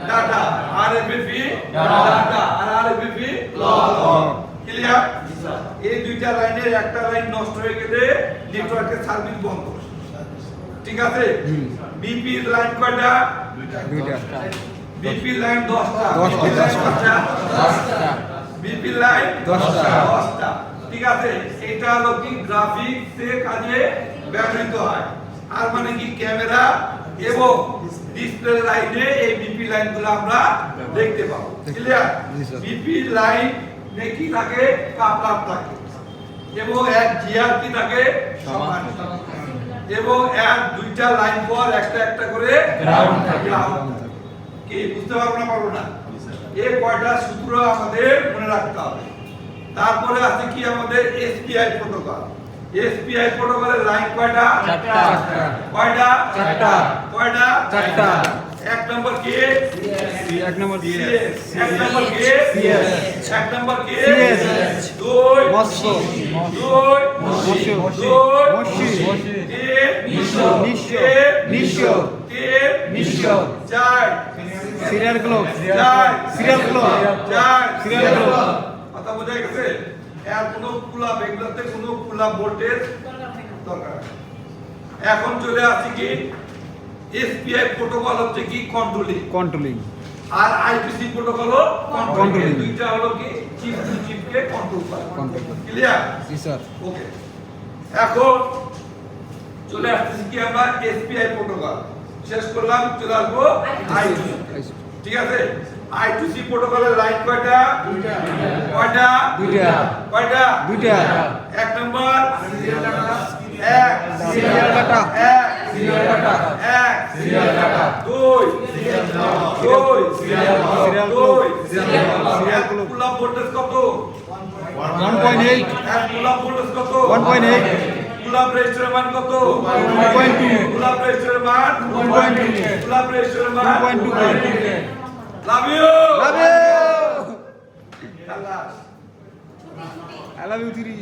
Data RFP data আর RFP log clear এই দুইটা লাইনের একটা লাইন নষ্ট হয়ে গেলে নেটওয়ার্কের সার্ভিস বন্ধ ঠিক আছে বিপি লাইন কয়টা দুইটা বিপি লাইন 10টা 10টা বিপি লাইন 10টা ঠিক আছে এটা হলো কি গ্রাফিক্স এর কাজে ব্যবহৃত হয় আর মানে কি ক্যামেরা এবং ডিসপ্লে লাইনে এই বিপি লাইনগুলো আমরা দেখতে পাবো ক্লিয়ার বিপি লাইন নে কি থাকে কাপলার থাকে এবং এক জিআর কি থাকে সমান এবং এক দুইটা লাইন পর একটা একটা করে গ্রাউন্ড থাকে কি বুঝতে পারবো না এই কয়টা সূত্র আমাদের মনে রাখতে হবে তারপরে আছে কি আমাদের এসপিআই প্রোটোকল এসপিআই প্রোটোকলের লাইন কয়টা চারটা কয়টা চারটা কয়টা চারটা এক নম্বর কে এক নম্বর সিএস এক নম্বর কে সিএস এক নম্বর কে সিএস দুই মৎস্য দুই মৎস্য দুই মৎস্য তিন নিশ্চ নিশ্চ চার সিরিয়াল ক্লক চার সিরিয়াল ক্লক চার সিরিয়াল ক্লক কথা বোঝা গেছে এর কোনো পুলা বেগলাতে কোনো পুলা ভোল্টেজ দরকার এখন চলে আসি কি এসপিআই প্রোটোকল হচ্ছে কি কন্ট্রোলিং আর আইপিসি প্রোটোকল কন্ট্রোলিং দুইটা হলো কি চিপ টু চিপকে কন্ট্রোল করে ক্লিয়ার জি স্যার ওকে এখন চলে আসছি কি আমরা এসপিআই প্রোটোকল শেষ করলাম চলে আসবো আইপিসি ঠিক আছে আই2সি প্রোটোকলের লাইন কয়টা দুইটা কয়টা দুইটা কয়টা দুইটা এক নাম্বার এক সিরিয়াল ডাটা এক সিরিয়াল ডাটা এক সিরিয়াল ডাটা দুই সিরিয়াল দুই সিরিয়াল দুই সিরিয়াল পুল আপ ভোল্টেজ কত 1.8 এক পুল আপ ভোল্টেজ কত 1.8 পুল আপ রেজিস্টার মান কত 1.2 পুল আপ রেজিস্টার মান 1.2 পুল আপ রেজিস্টার মান 2.2 Love you. Love you. I love you, Tiri.